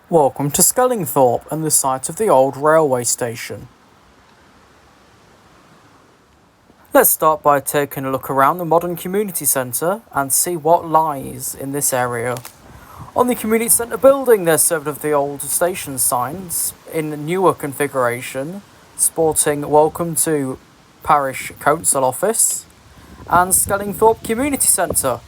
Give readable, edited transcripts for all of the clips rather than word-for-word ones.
Welcome to Skellingthorpe and the site of the old railway station. Let's start by taking a look around the modern community centre and see what lies in this area. On the community centre building there's several of the old station signs in newer configuration, sporting Welcome to Parish Council Office and Skellingthorpe Community Centre.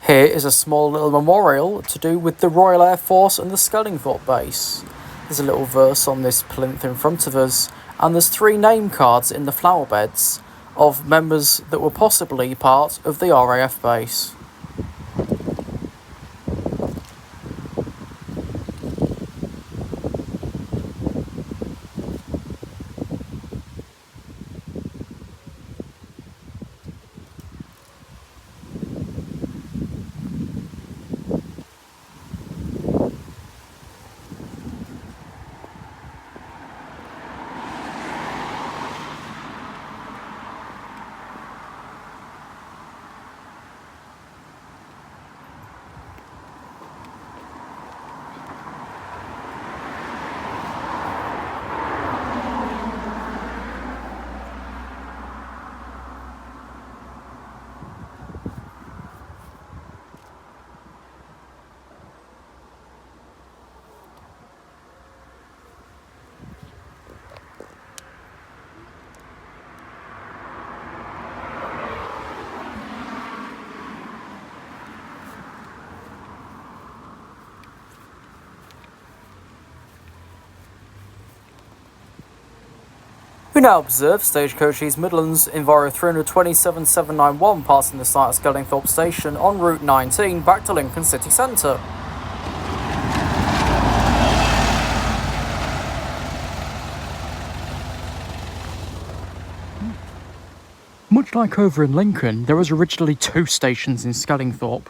Here is a small little memorial to do with the Royal Air Force and the Skellingthorpe base. There's a little verse on this plinth in front of us, and there's 3 name cards in the flower beds of members that were possibly part of the RAF base. We now observe Stagecoach East Midlands Enviro 327791 passing the site of Skellingthorpe Station on Route 19 back to Lincoln City Centre. Much like over in Lincoln, there was originally 2 stations in Skellingthorpe.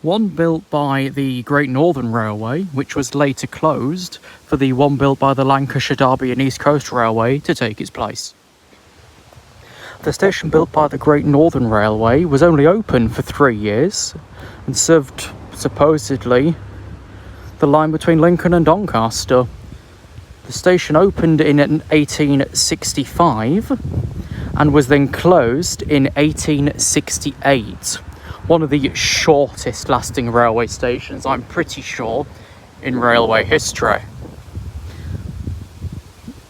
One built by the Great Northern Railway, which was later closed, for the one built by the Lancashire, Derby and East Coast Railway to take its place. The station built by the Great Northern Railway was only open for 3 years and served, supposedly, the line between Lincoln and Doncaster. The station opened in 1865 and was then closed in 1868. One of the shortest lasting railway stations, I'm pretty sure, in railway history.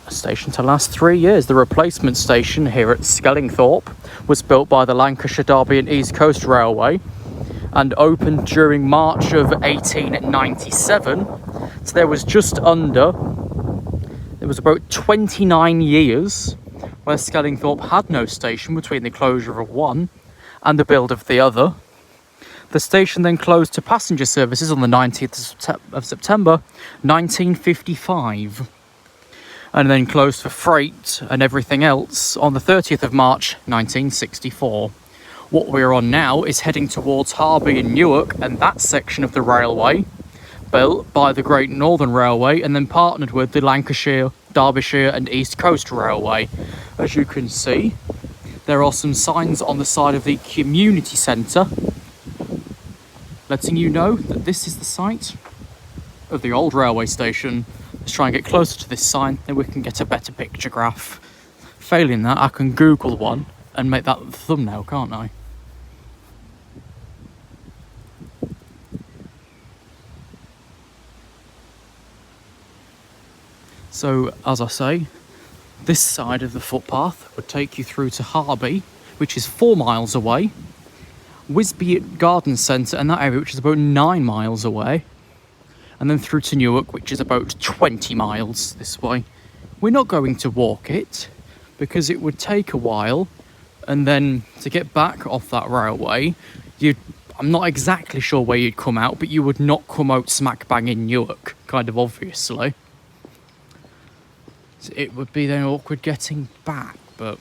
A station to last 3 years. The replacement station here at Skellingthorpe was built by the Lancashire, Derby and East Coast Railway and opened during March of 1897. So there was about 29 years where Skellingthorpe had no station between the closure of one and the build of the other. The station then closed to passenger services on the 19th of September 1955 and then closed for freight and everything else on the 30th of March 1964. What we're on now is heading towards Harby and Newark, and that section of the railway, built by the Great Northern Railway and then partnered with the Lancashire, Derbyshire and East Coast Railway. As you can see, there are some signs on the side of the community centre letting you know that this is the site of the old railway station. Let's try and get closer to this sign, then we can get a better picture graph. Failing that, I can Google one and make that the thumbnail, can't I? So, as I say, this side of the footpath would take you through to Harby, which is 4 miles away, Wisbey Garden Centre and that area, which is about 9 miles away, and then through to Newark, which is about 20 miles this way. We're not going to walk it because it would take a while and then to get back off that railway, I'm not exactly sure where you'd come out, but you would not come out smack bang in Newark, kind of obviously. So it would be then awkward getting back, but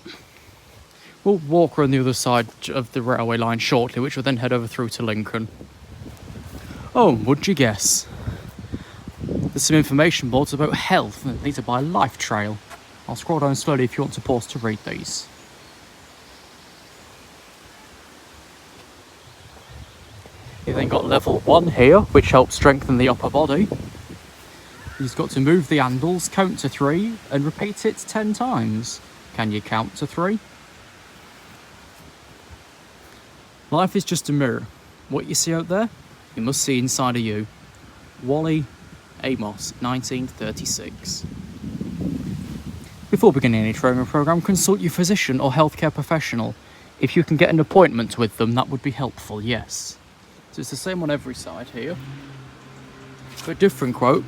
we'll walk around the other side of the railway line shortly, which will then head over through to Lincoln. Oh, would you guess? There's some information boards about health, and these are by Life Trail. I'll scroll down slowly if you want to pause to read these. You've then got level 1 here, which helps strengthen the upper body. You've got to move the handles, count to 3, and repeat it 10 times. Can you count to 3? Life is just a mirror. What you see out there, you must see inside of you. Wally Amos, 1936. Before beginning any training program, consult your physician or healthcare professional. If you can get an appointment with them, that would be helpful, yes. So it's the same on every side here. But different quote.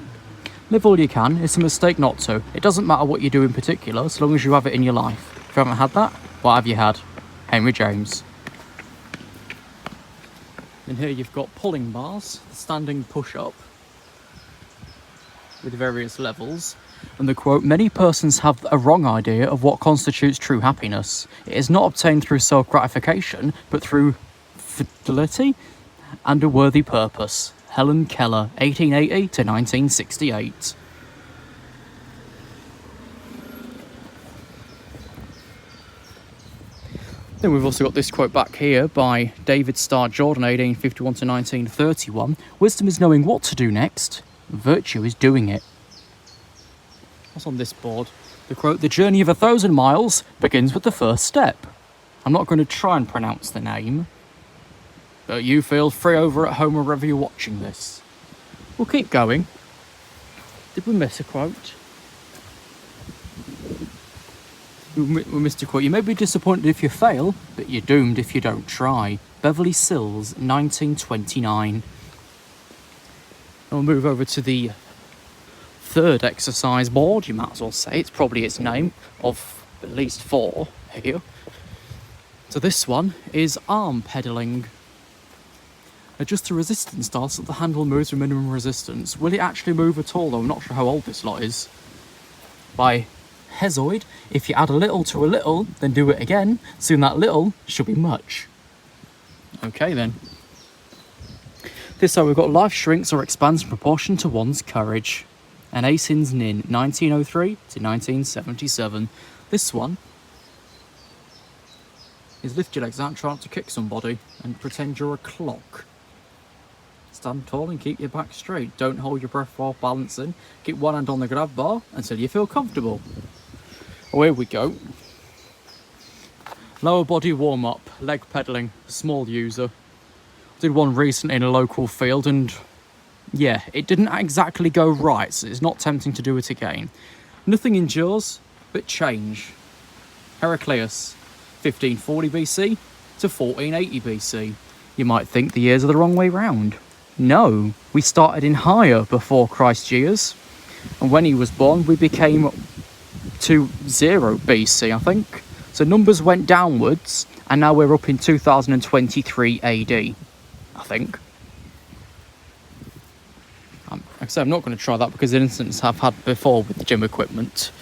Live all you can, it's a mistake not to. It doesn't matter what you do in particular, so long as you have it in your life. If you haven't had that, what have you had? Henry James. And here you've got pulling bars, standing push-up, with various levels. And the quote, many persons have a wrong idea of what constitutes true happiness. It is not obtained through self-gratification, but through fidelity and a worthy purpose. Helen Keller, 1880 to 1968. Then we've also got this quote back here by David Starr Jordan, 1851 to 1931. Wisdom is knowing what to do next. Virtue is doing it. What's on this board? The quote, the journey of 1,000 miles begins with the first step. I'm not going to try and pronounce the name, but you feel free over at home or wherever you're watching this. We'll keep going. Did we miss a quote? We missed a quote. You may be disappointed if you fail, but you're doomed if you don't try. Beverly Sills, 1929. And we'll move over to the third exercise board, you might as well say. It's probably its name, of at least 4 here. So this one is arm pedalling. Adjust the resistance dial so the handle moves with minimum resistance. Will it actually move at all though? I'm not sure how old this lot is. By Hezoid, if you add a little to a little, then do it again. Soon that little should be much. Okay then. This time we've got life shrinks or expands in proportion to one's courage. And Asin's Nin, 1903 to 1977. This one is lift your legs out, try not to kick somebody, and pretend you're a clock. Stand tall and keep your back straight. Don't hold your breath while balancing. Keep one hand on the grab bar until you feel comfortable. Oh, here we go. Lower body warm-up, leg pedalling, small user. Did one recently in a local field and yeah, it didn't exactly go right, so it's not tempting to do it again. Nothing endures but change. Heraclius, 1540 BC to 1480 BC. You might think the years are the wrong way round. No, we started in higher before Christ's years, and when he was born we became to 0 BC, I think. So numbers went downwards, and now we're up in 2023 AD, I think. Like I said, I'm not going to try that because incidents I've had before with the gym equipment.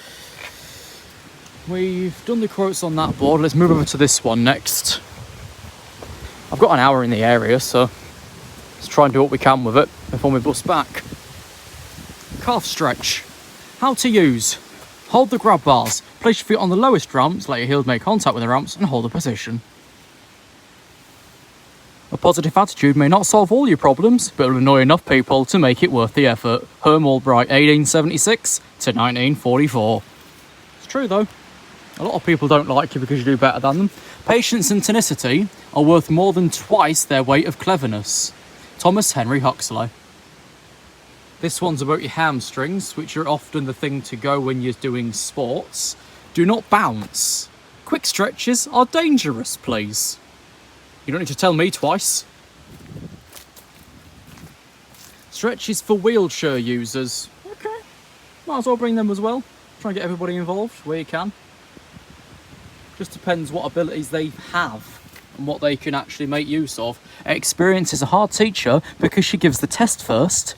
We've done the quotes on that board. Let's move over to this one next. I've got an hour in the area, so let's try and do what we can with it before we bus back. Calf stretch. How to use. Hold the grab bars. Place your feet on the lowest ramps, let your heels make contact with the ramps, and hold the position. A positive attitude may not solve all your problems, but it will annoy enough people to make it worth the effort. Herm Albright, 1876 to 1944. It's true though. A lot of people don't like you because you do better than them. Patience and tenacity are worth more than twice their weight of cleverness. Thomas Henry Huxley. This one's about your hamstrings, which are often the thing to go when you're doing sports. Do not bounce. Quick stretches are dangerous, please. You don't need to tell me twice. Stretches for wheelchair users. Okay. Might as well bring them as well. Try and get everybody involved where you can. Just depends what abilities they have and what they can actually make use of. Experience is a hard teacher because she gives the test first,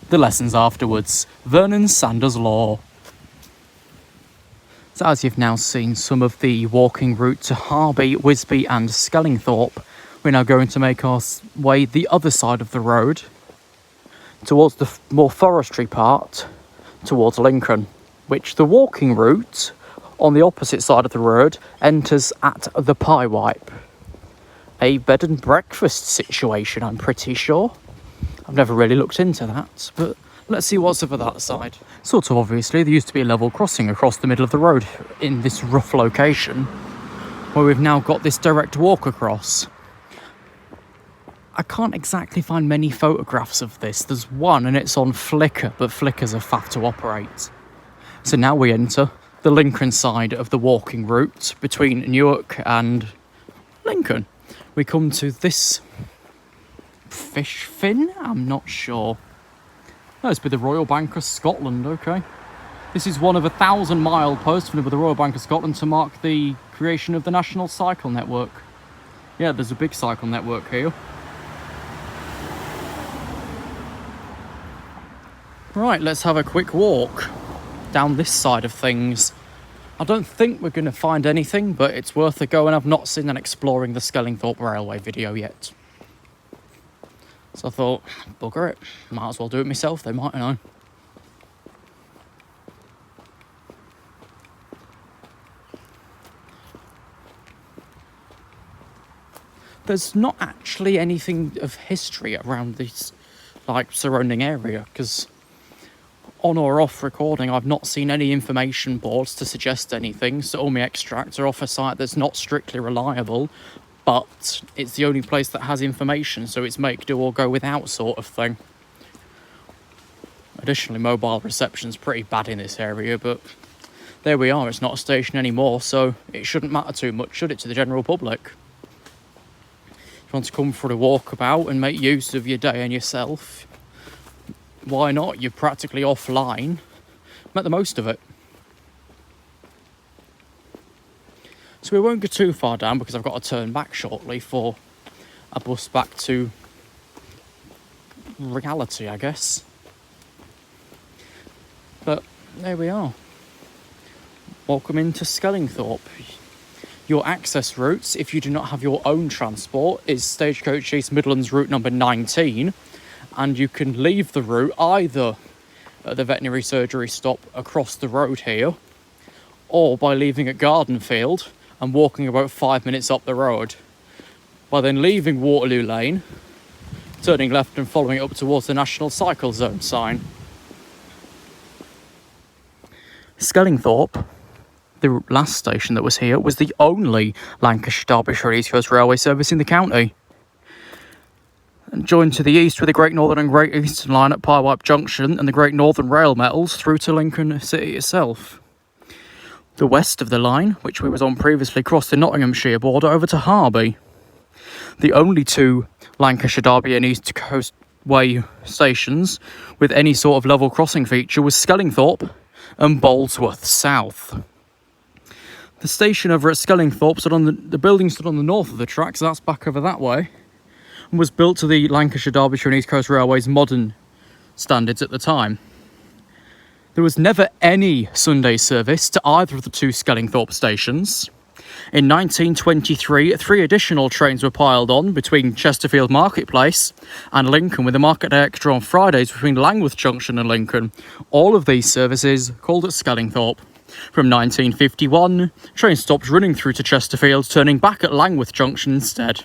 the lessons afterwards. Vernon Sanders Law. So as you've now seen some of the walking route to Harby, Wisby and Skellingthorpe, we're now going to make our way the other side of the road towards the more forestry part, towards Lincoln, which the walking route on the opposite side of the road enters at the Pie Wipe. A bed and breakfast situation, I'm pretty sure. I've never really looked into that, but let's see what's over that side. Sort of obviously, there used to be a level crossing across the middle of the road in this rough location, where we've now got this direct walk across. I can't exactly find many photographs of this. There's one and it's on Flickr, but Flickr's a faff to operate. So now we enter the Lincoln side of the walking route between Newark and Lincoln. We come to this fish fin? I'm not sure. No, it's with the Royal Bank of Scotland, okay. This is one of 1,000-mile posts with the Royal Bank of Scotland to mark the creation of the National Cycle Network. Yeah, there's a big cycle network here. Right, let's have a quick walk down this side of things. I don't think we're going to find anything, but it's worth a go, and I've not seen an Exploring the Skellingthorpe Railway video yet. So I thought, bugger it, might as well do it myself, they might know. There's not actually anything of history around this, like, surrounding area, because on or off recording, I've not seen any information boards to suggest anything, so all my extracts are off a site that's not strictly reliable, but it's the only place that has information, so it's make do or go without sort of thing. Additionally, mobile reception's pretty bad in this area, but there we are, it's not a station anymore, so it shouldn't matter too much, should it, to the general public? If you want to come for a walkabout and make use of your day and yourself, why not? You're practically offline. Make the most of it. So we won't go too far down because I've got to turn back shortly for a bus back to reality, I guess. But there we are. Welcome into Skellingthorpe. Your access routes, if you do not have your own transport, is Stagecoach East Midlands route number 19. And you can leave the route either at the veterinary surgery stop across the road here, or by leaving at Gardenfield and walking about 5 minutes up the road, by then leaving Waterloo Lane, turning left and following it up towards the National Cycle Zone sign. Skellingthorpe, the last station that was here, was the only Lancashire, Derbyshire and East Coast Railway service in the county. And joined to the east with the Great Northern and Great Eastern Line at Pie Wipe Junction and the Great Northern Rail Metals through to Lincoln City itself. The west of the line, which we was on previously, crossed the Nottinghamshire border over to Harby. The only two Lancashire, Derby and East Coast Way stations with any sort of level crossing feature was Skellingthorpe and Boldsworth South. The station over at Skellingthorpe stood on the building stood on the north of the track, so that's back over that way, and was built to the Lancashire, Derbyshire and East Coast Railway's modern standards at the time. There was never any Sunday service to either of the two Skellingthorpe stations. In 1923, 3 additional trains were piled on between Chesterfield Marketplace and Lincoln, with a market day extra on Fridays between Langworth Junction and Lincoln. All of these services called at Skellingthorpe. From 1951, trains stopped running through to Chesterfield, turning back at Langworth Junction instead.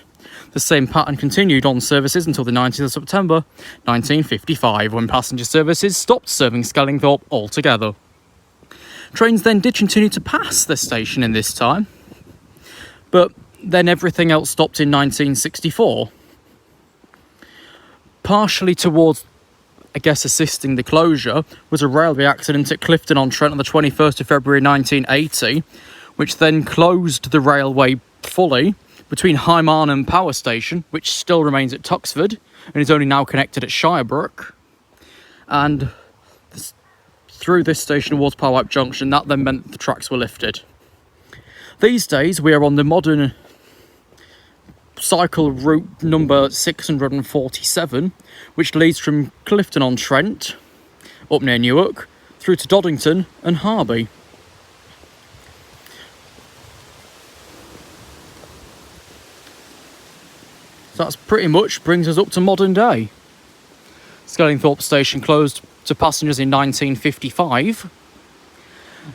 The same pattern continued on services until the 19th of September 1955, when passenger services stopped serving Skellingthorpe altogether. Trains then did continue to pass the station in this time, but then everything else stopped in 1964. Partially towards, I guess, assisting the closure was a railway accident at Clifton-on-Trent on the 21st of February 1980, which then closed the railway fully between High Marnham Power Station, which still remains at Tuxford and is only now connected at Shirebrook, and through this station towards Pie Wipe Junction. That then meant that the tracks were lifted. These days we are on the modern cycle route number 647, which leads from Clifton-on-Trent, up near Newark, through to Doddington and Harby. So that's pretty much brings us up to modern day. Skellingthorpe Station closed to passengers in 1955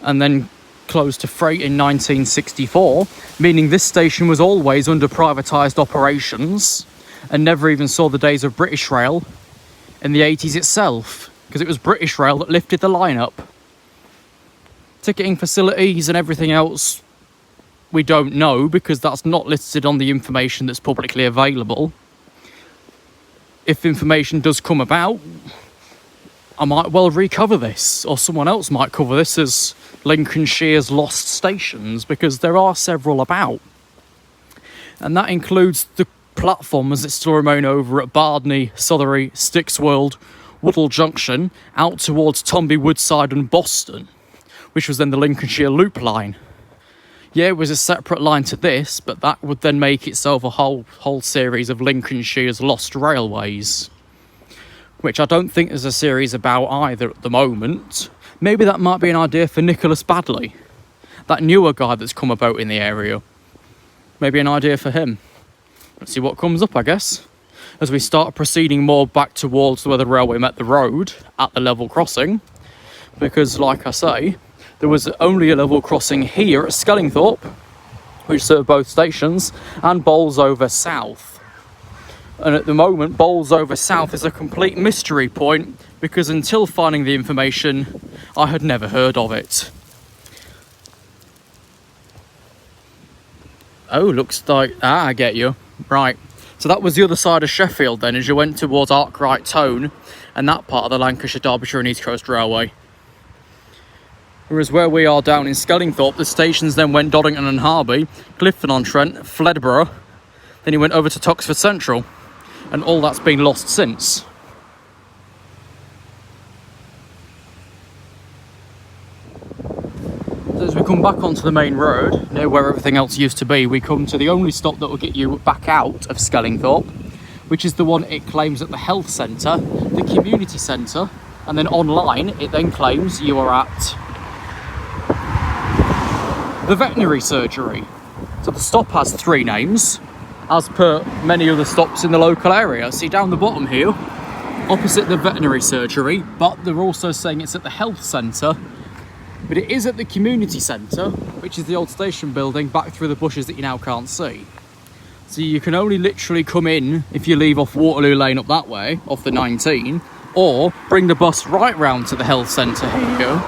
and then closed to freight in 1964, meaning this station was always under privatised operations and never even saw the days of British Rail in the 80s itself, because it was British Rail that lifted the line up. Ticketing facilities and everything else we don't know, because that's not listed on the information that's publicly available. If information does come about, I might well recover this, or someone else might cover this as Lincolnshire's lost stations, because there are several about. And that includes the platform as it still remain over at Bardney, Southery, Sticksworld, Woodall Junction, out towards Tomby, Woodside and Boston, which was then the Lincolnshire Loop line. Yeah, it was a separate line to this, but that would then make itself a whole series of Lincolnshire's lost railways, which I don't think there's a series about either at the moment. Maybe that might be an idea for Nicholas Badley, that newer guy that's come about in the area. Maybe an idea for him. Let's see what comes up, I guess, as we start proceeding more back towards where the railway met the road at the level crossing, because, like I say, there was only a level crossing here at Skellingthorpe, which served both stations, and Bolsover South. And at the moment, Bolsover South is a complete mystery point, because until finding the information, I had never heard of it. Oh, looks like... I get you. Right. So that was the other side of Sheffield then, as you went towards Arkwright Tone, and that part of the Lancashire, Derbyshire and East Coast Railway. Whereas where we are down in Skellingthorpe, the stations then went Doddington and Harby, Clifton-on-Trent, Fledborough, then he went over to Tuxford Central. And all that's been lost since. So as we come back onto the main road, near where everything else used to be, we come to the only stop that will get you back out of Skellingthorpe, which is the one it claims at the health centre, the community centre, and then online it then claims you are at the veterinary surgery. So the stop has 3 names, as per many other stops in the local area. See down the bottom here, opposite the veterinary surgery, but they're also saying it's at the health centre, but it is at the community centre, which is the old station building back through the bushes that you now can't see. So you can only literally come in if you leave off Waterloo Lane up that way, off the 19, or bring the bus right round to the health centre here,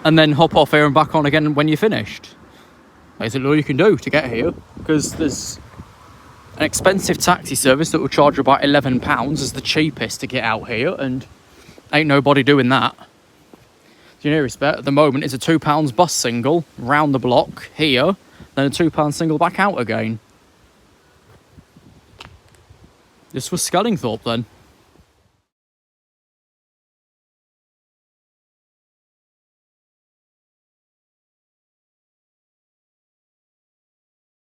and then hop off here and back on again when you're finished. Basically all you can do to get here, because there's an expensive taxi service that will charge you about £11 as the cheapest to get out here, and ain't nobody doing that. The nearest bet at the moment is a £2 bus single round the block here, then a £2 single back out again. This was Skellingthorpe then.